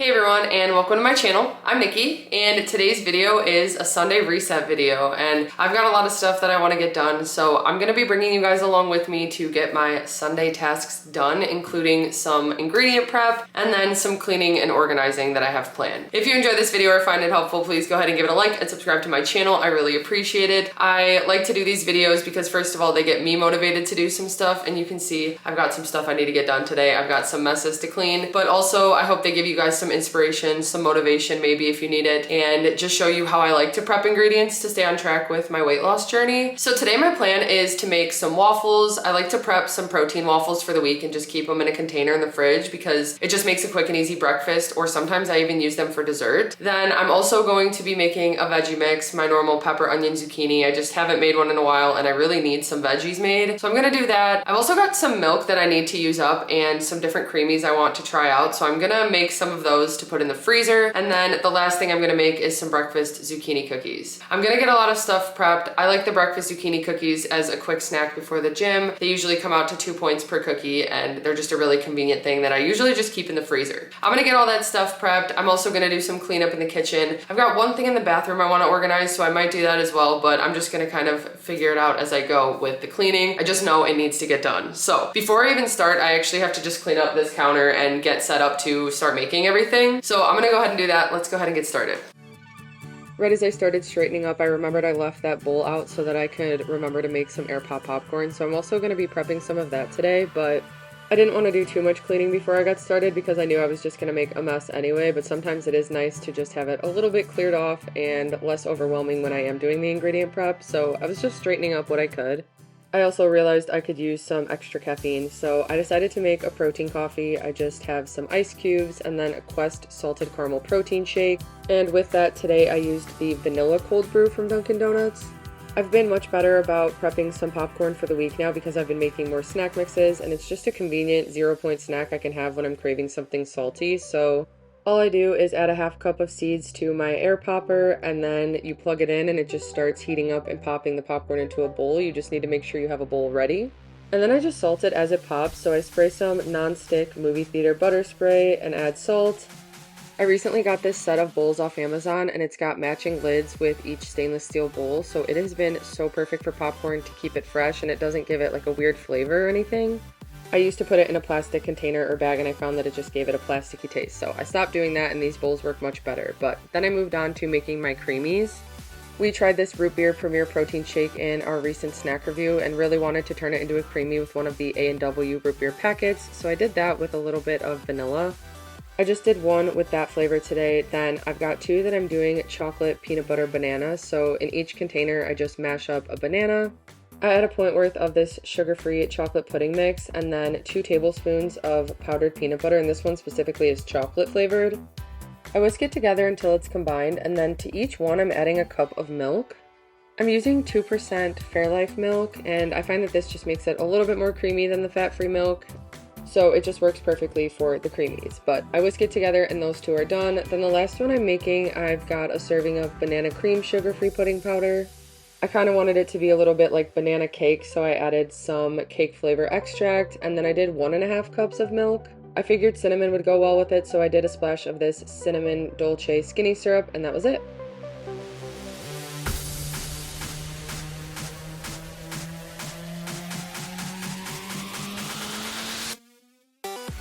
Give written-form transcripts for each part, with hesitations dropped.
Hey everyone, and welcome to my channel. I'm Nikki, and today's video is a Sunday reset video, and I've got a lot of stuff that I want to get done, so I'm going to be bringing you guys along with me to get my Sunday tasks done, including some ingredient prep, and then some cleaning and organizing that I have planned. If you enjoyed this video or find it helpful, please go ahead and give it a like and subscribe to my channel. I really appreciate it. I like to do these videos because first of all, they get me motivated to do some stuff, and you can see I've got some stuff I need to get done today. I've got some messes to clean, but also I hope they give you guys some inspiration, some motivation maybe if you need it, and just show you how I like to prep ingredients to stay on track with my weight loss journey. So today my plan is to make some waffles. I like to prep some protein waffles for the week and just keep them in a container in the fridge because it just makes a quick and easy breakfast, or sometimes I even use them for dessert. Then I'm also going to be making a veggie mix, my normal pepper, onion, zucchini. I just haven't made one in a while and I really need some veggies made. So I'm gonna do that. I've also got some milk that I need to use up and some different creamies I want to try out. So I'm gonna make some of those to put in the freezer. And then the last thing I'm gonna make is some breakfast zucchini cookies. I'm gonna get a lot of stuff prepped. I like the breakfast zucchini cookies as a quick snack before the gym. They usually come out to 2 points per cookie and they're just a really convenient thing that I usually just keep in the freezer. I'm gonna get all that stuff prepped. I'm also gonna do some cleanup in the kitchen. I've got one thing in the bathroom I wanna organize, so I might do that as well, but I'm just gonna kind of figure it out as I go with the cleaning. I just know it needs to get done. So before I even start, I actually have to just clean up this counter and get set up to start making everything. So I'm gonna go ahead and do that. Let's go ahead and get started. Right as I started straightening up, I remembered I left that bowl out so that I could remember to make some air pop popcorn. So I'm also going to be prepping some of that today, but I didn't want to do too much cleaning before I got started because I knew I was just going to make a mess anyway, but sometimes it is nice to just have it a little bit cleared off and less overwhelming when I am doing the ingredient prep. So I was just straightening up what I could. I also realized I could use some extra caffeine, so I decided to make a protein coffee. I just have some ice cubes and then a Quest salted caramel protein shake. And with that today I used the vanilla cold brew from Dunkin' Donuts. I've been much better about prepping some popcorn for the week now because I've been making more snack mixes, and it's just a convenient 0-point snack I can have when I'm craving something salty. So all I do is add a half cup of seeds to my air popper, and then you plug it in and it just starts heating up and popping the popcorn into a bowl. You just need to make sure you have a bowl ready. And then I just salt it as it pops, so I spray some non-stick movie theater butter spray and add salt. I recently got this set of bowls off Amazon and it's got matching lids with each stainless steel bowl, so it has been so perfect for popcorn to keep it fresh and it doesn't give it like a weird flavor or anything. I used to put it in a plastic container or bag and I found that it just gave it a plasticky taste, so I stopped doing that and these bowls work much better. But then I moved on to making my Creamis. We tried this root beer premier protein shake in our recent snack review and really wanted to turn it into a creamy with one of the A&W root beer packets, so I did that with a little bit of vanilla. I just did one with that flavor today. Then I've got two that I'm doing chocolate peanut butter banana, so in each container I just mash up a banana. I add a pint worth of this sugar-free chocolate pudding mix and then 2 tablespoons of powdered peanut butter, and this one specifically is chocolate flavored. I whisk it together until it's combined, and then to each one I'm adding a cup of milk. I'm using 2% Fairlife milk, and I find that this just makes it a little bit more creamy than the fat-free milk, so it just works perfectly for the Creamis. But I whisk it together and those two are done. Then the last one I'm making, I've got a serving of banana cream sugar-free pudding powder. I kind of wanted it to be a little bit like banana cake, so I added some cake flavor extract, and then I did 1.5 cups of milk. I figured cinnamon would go well with it, so I did a splash of this cinnamon dolce skinny syrup, and that was it.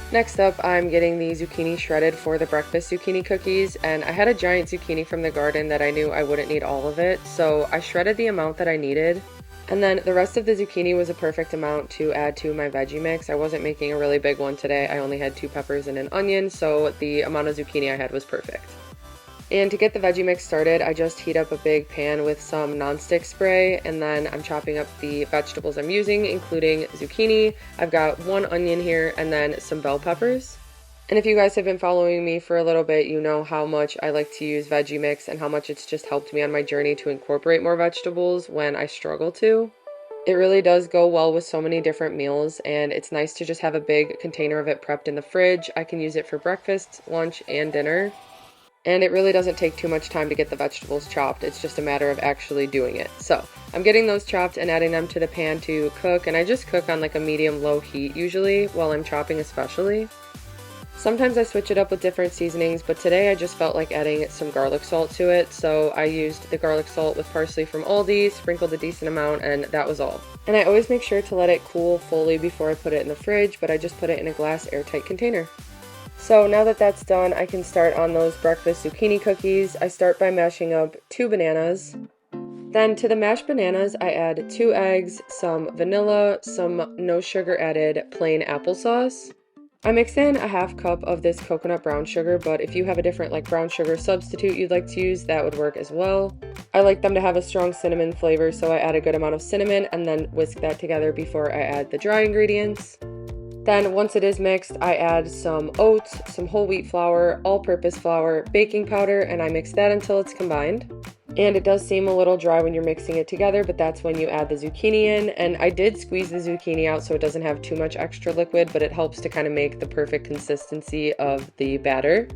Next up, I'm getting the zucchini shredded for the breakfast zucchini cookies, and I had a giant zucchini from the garden that I knew I wouldn't need all of it, so I shredded the amount that I needed. And then the rest of the zucchini was a perfect amount to add to my veggie mix. I wasn't making a really big one today. I only had 2 peppers and an onion, so the amount of zucchini I had was perfect. And to get the veggie mix started, I just heat up a big pan with some non-stick spray, and then I'm chopping up the vegetables I'm using, including zucchini. I've got 1 onion here and then some bell peppers. And if you guys have been following me for a little bit, you know how much I like to use veggie mix and how much it's just helped me on my journey to incorporate more vegetables when I struggle to. It really does go well with so many different meals, and it's nice to just have a big container of it prepped in the fridge. I can use it for breakfast, lunch, and dinner. And it really doesn't take too much time to get the vegetables chopped. It's just a matter of actually doing it. So I'm getting those chopped and adding them to the pan to cook, and I just cook on like a medium-low heat usually while I'm chopping especially. Sometimes I switch it up with different seasonings, but today I just felt like adding some garlic salt to it, so I used the garlic salt with parsley from Aldi, sprinkled a decent amount, and that was all. And I always make sure to let it cool fully before I put it in the fridge, but I just put it in a glass airtight container. So now that that's done, I can start on those breakfast zucchini cookies. I start by mashing up 2 bananas. Then to the mashed bananas, I add 2 eggs, some vanilla, some no sugar added plain applesauce. I mix in a half cup of this coconut brown sugar, but if you have a different like brown sugar substitute you'd like to use, that would work as well. I like them to have a strong cinnamon flavor, so I add a good amount of cinnamon and then whisk that together before I add the dry ingredients. Then once it is mixed, I add some oats, some whole wheat flour, all-purpose flour, baking powder, and I mix that until it's combined. And it does seem a little dry when you're mixing it together, but that's when you add the zucchini in. And I did squeeze the zucchini out so it doesn't have too much extra liquid, but it helps to kind of make the perfect consistency of the batter.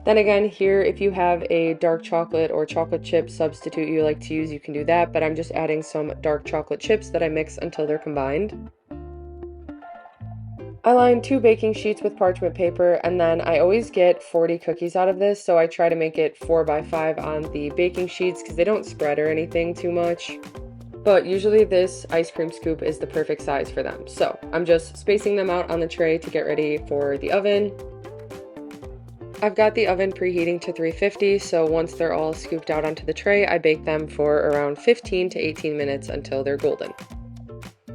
Then again, here, if you have a dark chocolate or chocolate chip substitute you like to use, you can do that, but I'm just adding some dark chocolate chips that I mix until they're combined. I line 2 baking sheets with parchment paper, and then I always get 40 cookies out of this, so I try to make it 4 by 5 on the baking sheets because they don't spread or anything too much. But usually this ice cream scoop is the perfect size for them. So I'm just spacing them out on the tray to get ready for the oven. I've got the oven preheating to 350, so once they're all scooped out onto the tray, I bake them for around 15 to 18 minutes until they're golden.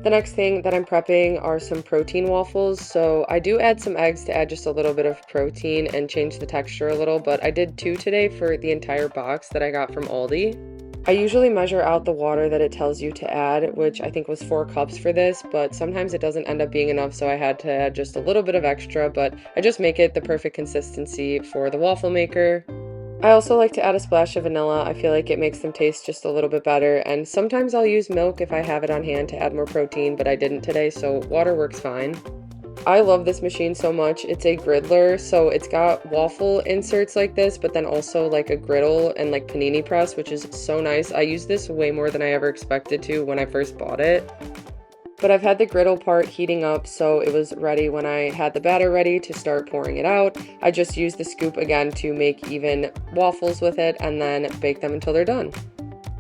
The next thing that I'm prepping are some protein waffles, so I do add some eggs to add just a little bit of protein and change the texture a little, but I did 2 today for the entire box that I got from Aldi. I usually measure out the water that it tells you to add, which I think was 4 cups for this, but sometimes it doesn't end up being enough, so I had to add just a little bit of extra, but I just make it the perfect consistency for the waffle maker. I also like to add a splash of vanilla. I feel like it makes them taste just a little bit better, and sometimes I'll use milk if I have it on hand to add more protein, but I didn't today, so water works fine. I love this machine so much. It's a griddler, so it's got waffle inserts like this, but then also like a griddle and like panini press, which is so nice. I use this way more than I ever expected to when I first bought it. But I've had the griddle part heating up, so it was ready when I had the batter ready to start pouring it out. I just used the scoop again to make even waffles with it and then bake them until they're done.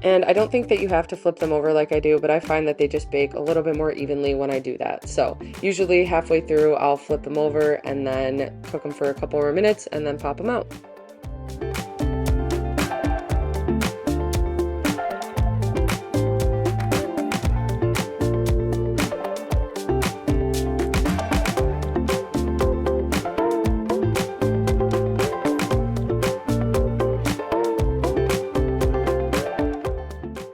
And I don't think that you have to flip them over like I do, but I find that they just bake a little bit more evenly when I do that. So usually halfway through, I'll flip them over and then cook them for a couple more minutes and then pop them out.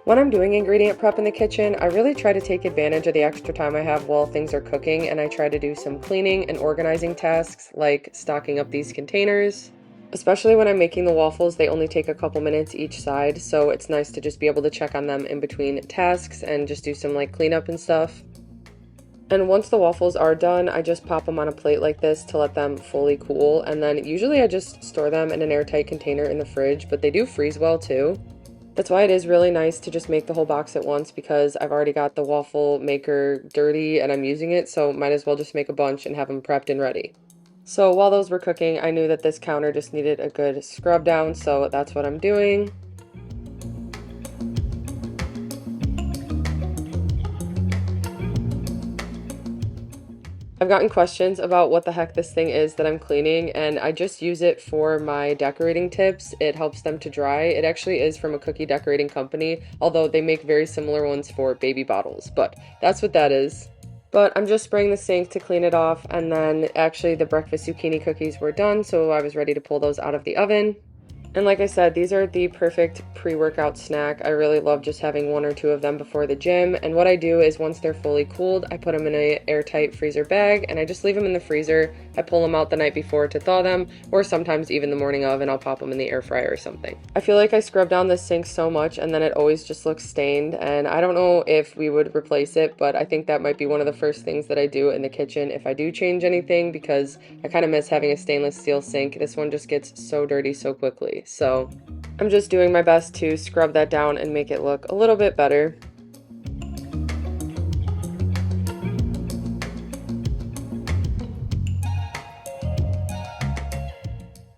When I'm doing ingredient prep in the kitchen, I really try to take advantage of the extra time I have while things are cooking, and I try to do some cleaning and organizing tasks like stocking up these containers. Especially when I'm making the waffles, they only take a couple minutes each side, so it's nice to just be able to check on them in between tasks and just do some like cleanup and stuff. And once the waffles are done, I just pop them on a plate like this to let them fully cool, and then usually I just store them in an airtight container in the fridge, but they do freeze well too. That's why it is really nice to just make the whole box at once, because I've already got the waffle maker dirty and I'm using it, so might as well just make a bunch and have them prepped and ready. So while those were cooking, I knew that this counter just needed a good scrub down, so that's what I'm doing. I've gotten questions about what the heck this thing is that I'm cleaning, and I just use it for my decorating tips. It helps them to dry. It actually is from a cookie decorating company, although they make very similar ones for baby bottles, but that's what that is. But I'm just spraying the sink to clean it off, and then actually the breakfast zucchini cookies were done, so I was ready to pull those out of the oven. And like I said, these are the perfect pre-workout snack. I really love just having 1 or 2 of them before the gym. And what I do is once they're fully cooled, I put them in an airtight freezer bag and I just leave them in the freezer. I pull them out the night before to thaw them, or sometimes even the morning of, and I'll pop them in the air fryer or something. I feel like I scrub down this sink so much and then it always just looks stained, and I don't know if we would replace it, but I think that might be one of the first things that I do in the kitchen if I do change anything, because I kind of miss having a stainless steel sink. This one just gets so dirty so quickly. So I'm just doing my best to scrub that down and make it look a little bit better.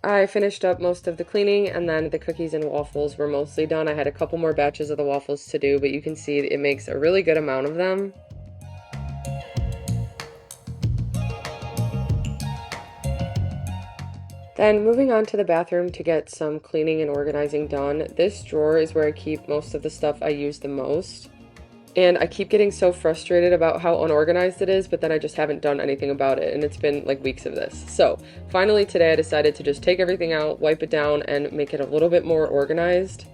I finished up most of the cleaning, and then the cookies and waffles were mostly done. I had a couple more batches of the waffles to do, but you can see it makes a really good amount of them. Then moving on to the bathroom to get some cleaning and organizing done. This drawer is where I keep most of the stuff I use the most. And I keep getting so frustrated about how unorganized it is, but then I just haven't done anything about it, and it's been like weeks of this. So finally today I decided to just take everything out, wipe it down, and make it a little bit more organized.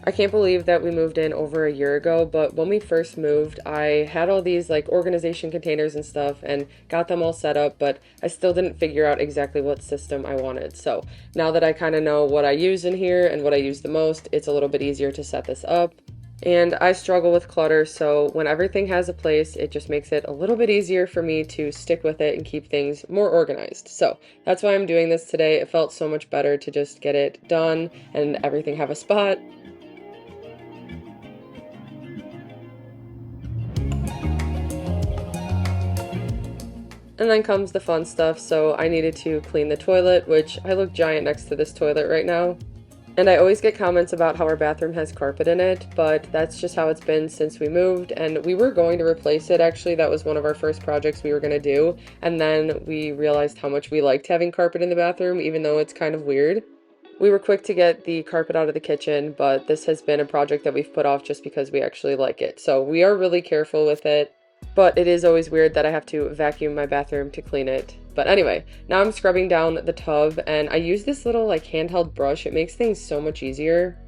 I can't believe that we moved in over a year ago, but when we first moved, I had all these like organization containers and stuff and got them all set up, but I still didn't figure out exactly what system I wanted. So now that I kind of know what I use in here and what I use the most, it's a little bit easier to set this up. And I struggle with clutter, so when everything has a place, it just makes it a little bit easier for me to stick with it and keep things more organized. So that's why I'm doing this today. It felt so much better to just get it done and everything have a spot. And then comes the fun stuff, so I needed to clean the toilet, which I look giant next to this toilet right now. And I always get comments about how our bathroom has carpet in it, but that's just how it's been since we moved, and we were going to replace it actually. That was one of our first projects we were going to do, and then we realized how much we liked having carpet in the bathroom, even though it's kind of weird. We were quick to get the carpet out of the kitchen, but this has been a project that we've put off just because we actually like it. So we are really careful with it. But it is always weird that I have to vacuum my bathroom to clean it. But anyway, now I'm scrubbing down the tub, and I use this little like handheld brush. It makes things so much easier.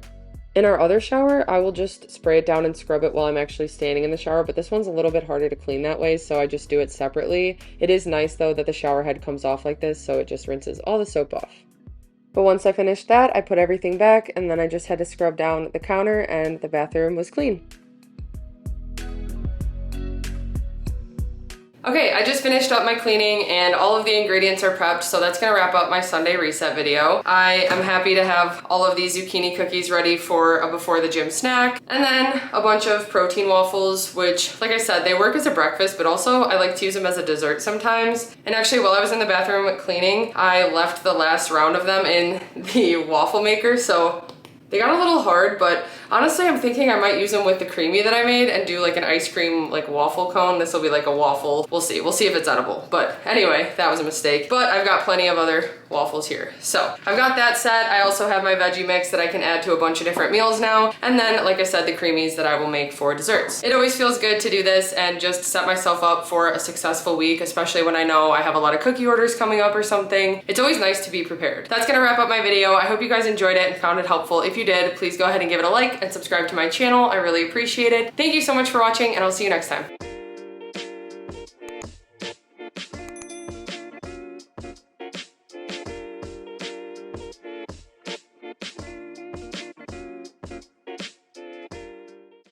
In our other shower, I will just spray it down and scrub it while I'm actually standing in the shower, but this one's a little bit harder to clean that way, so I just do it separately. It is nice though that the shower head comes off like this, so it just rinses all the soap off. But once I finished that, I put everything back, and then I just had to scrub down the counter, and the bathroom was clean. Okay, I just finished up my cleaning and all of the ingredients are prepped, so that's gonna wrap up my Sunday reset video. I am happy to have all of these zucchini cookies ready for a before the gym snack, and then a bunch of protein waffles, which, like I said, they work as a breakfast, but also I like to use them as a dessert sometimes. And actually, while I was in the bathroom cleaning, I left the last round of them in the waffle maker, so they got a little hard, but honestly, I'm thinking I might use them with the creamy that I made and do like an ice cream like waffle cone. This will be like a waffle. We'll see if it's edible. But anyway, that was a mistake. But I've got plenty of other waffles here. So I've got that set. I also have my veggie mix that I can add to a bunch of different meals now. And then, like I said, the creamies that I will make for desserts. It always feels good to do this and just set myself up for a successful week, especially when I know I have a lot of cookie orders coming up or something. It's always nice to be prepared. That's gonna wrap up my video. I hope you guys enjoyed it and found it helpful. If you did, please go ahead and give it a like and subscribe to my channel. I really appreciate it. Thank you so much for watching, and I'll see you next time.